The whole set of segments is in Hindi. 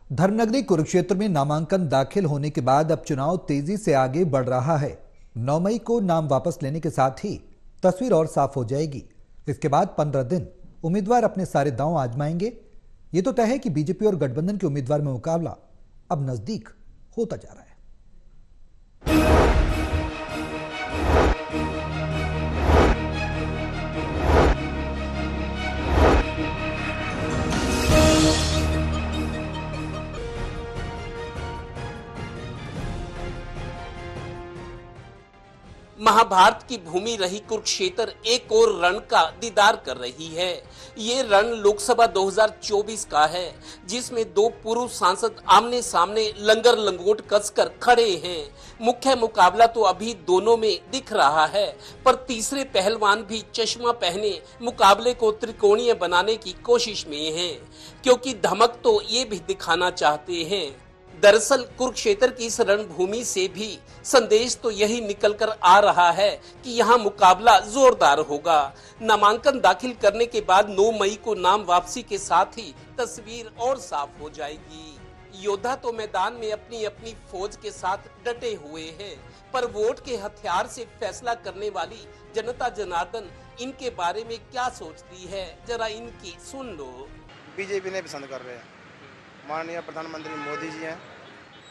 धर्मनगरी कुरुक्षेत्र में नामांकन दाखिल होने के बाद अब चुनाव तेजी से आगे बढ़ रहा है। 9 मई को नाम वापस लेने के साथ ही तस्वीर और साफ हो जाएगी। इसके बाद 15 दिन उम्मीदवार अपने सारे दांव आजमाएंगे। ये तो तय है कि बीजेपी और गठबंधन के उम्मीदवार में मुकाबला अब नजदीक होता जा रहा है। महाभारत की भूमि रही कुरुक्षेत्र एक और रण का दीदार कर रही है। ये रण लोकसभा 2024 का है, जिसमें दो पूर्व सांसद आमने सामने लंगर लंगोट कसकर खड़े हैं। मुख्य मुकाबला तो अभी दोनों में दिख रहा है, पर तीसरे पहलवान भी चश्मा पहने मुकाबले को त्रिकोणीय बनाने की कोशिश में हैं, क्योंकि धमक तो ये भी दिखाना चाहते हैं। दरअसल कुरुक्षेत्र की इस रणभूमि से भी संदेश तो यही निकलकर आ रहा है कि यहाँ मुकाबला जोरदार होगा। नामांकन दाखिल करने के बाद 9 मई को नाम वापसी के साथ ही तस्वीर और साफ हो जाएगी। योद्धा तो मैदान में अपनी अपनी फौज के साथ डटे हुए हैं, पर वोट के हथियार से फैसला करने वाली जनता जनार्दन इनके बारे में क्या सोचती है, जरा इनकी सुन लो। बीजेपी ने पसंद कर रहे हैं, माननीय प्रधानमंत्री मोदी जी हैं,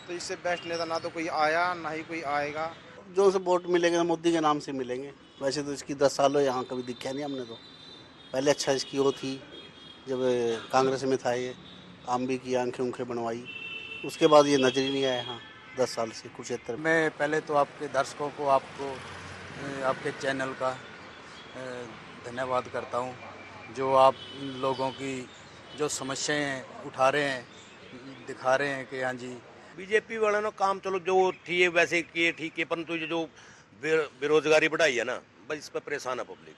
तो इससे बेस्ट नेता ना तो कोई आया ना ही कोई आएगा। जो से वोट मिलेंगे मोदी के नाम से मिलेंगे। वैसे तो इसकी 10 सालों यहाँ कभी दिखा नहीं हमने। तो पहले अच्छा इसकी वो थी जब कांग्रेस में था, ये काम भी किया, आंखें उंखें बनवाई। उसके बाद ये नजर ही नहीं आया यहाँ 10 साल से कुरुक्षेत्र में। मैं पहले तो आपके दर्शकों को, आपको, आपके चैनल का धन्यवाद करता हूँ, जो आप लोगों की जो समस्याएं उठा रहे हैं, दिखा रहे हैं कि हाँ जी बीजेपी वालों ने काम चलो जो थी वैसे किए, ठीक है, परंतु जो बेरोजगारी बढ़ाई है ना, बस इस पर परेशान है पब्लिक।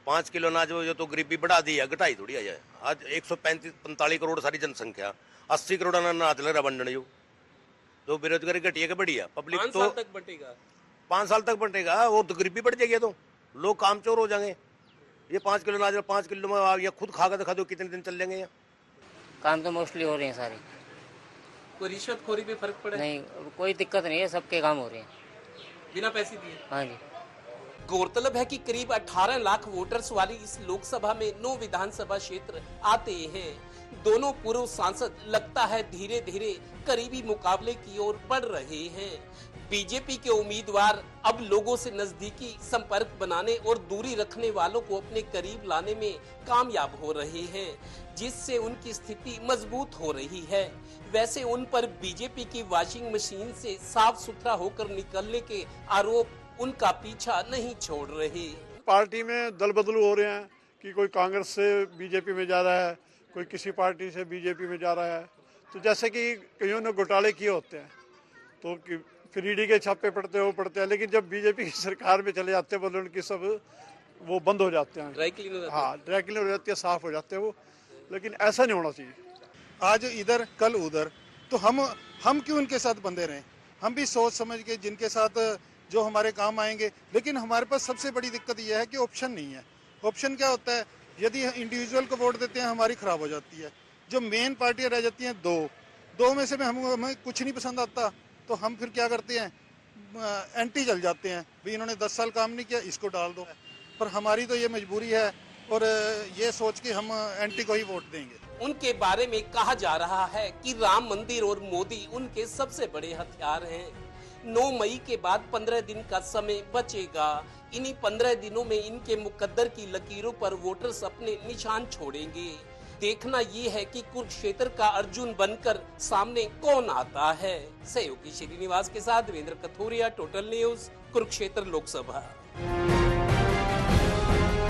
5 किलो अनाज जो तो गरीबी बढ़ा दी है, घटाई थोड़ी है। आज 145 करोड़ सारी जनसंख्या, 80 करोड़ अनाज लग रहा बंटने जो बेरोजगारी घटी है कि बढ़ी है। पब्लिक तो 5 साल तक बटेगा, वो तो गरीबी बढ़ जाएगी, तो लोग काम चोर हो जाएंगे। ये 5 किलो अनाज 5 किलो में या खुद खा कर दिखा दो कितने दिन चल जाएंगे। काम तो मोस्टली हो रहे हैं सारे। कोई रिश्वतखोरी पे फर्क पड़े? नहीं, कोई दिक्कत नहीं है, सबके काम हो रहे हैं बिना पैसे दिए। हाँ जी। गौरतलब है कि करीब 18 लाख वोटर्स वाली इस लोकसभा में 9 विधानसभा क्षेत्र आते हैं। दोनों पूर्व सांसद लगता है धीरे धीरे करीबी मुकाबले की ओर बढ़ रहे हैं। बीजेपी के उम्मीदवार अब लोगों से नजदीकी संपर्क बनाने और दूरी रखने वालों को अपने करीब लाने में कामयाब हो रहे हैं, जिससे उनकी स्थिति मजबूत हो रही है। वैसे उन पर बीजेपी की वॉशिंग मशीन से साफ सुथरा होकर निकलने के आरोप उनका पीछा नहीं छोड़ रहे। पार्टी में दल बदलू हो रहे हैं कि कोई कांग्रेस से बीजेपी में जा रहा है, कोई किसी पार्टी से बीजेपी में जा रहा है। तो जैसे कि कईयों ने घोटाले किए होते हैं, तो फिर ईडी के छापे पड़ते हैं, लेकिन जब बीजेपी की सरकार में चले जाते हैं, बोले उनकी सब वो बंद हो जाते हैं। ड्राई क्लीन हो जाती है, साफ हो जाते हैं वो। लेकिन ऐसा नहीं होना चाहिए। आज इधर कल उधर, तो हम क्यों उनके साथ बंधे रहें? हम भी सोच समझ के जिनके साथ जो हमारे काम आएंगे। लेकिन हमारे पास सबसे बड़ी दिक्कत यह है कि ऑप्शन नहीं है। ऑप्शन क्या होता है? यदि इंडिविजुअल को वोट देते हैं, हमारी खराब हो जाती है। जो मेन पार्टियां रह जाती हैं दो में से हमें कुछ नहीं पसंद आता, तो हम फिर क्या करते हैं? एंटी चल जाते हैं, भाई इन्होंने 10 साल काम नहीं किया, इसको डाल दो। पर हमारी तो ये मजबूरी है, और ये सोच के हम एंटी को ही वोट देंगे। उनके बारे में कहा जा रहा है कि राम मंदिर और मोदी उनके सबसे बड़े हथियार हैं। 9 मई के बाद 15 दिन का समय बचेगा। इन्हीं 15 दिनों में इनके मुकद्दर की लकीरों पर वोटर्स अपने निशान छोड़ेंगे। देखना ये है कि कुरुक्षेत्र का अर्जुन बनकर सामने कौन आता है। सहयोगी श्रीनिवास के साथ देवेंद्र कथोरिया, टोटल न्यूज, कुरुक्षेत्र लोकसभा।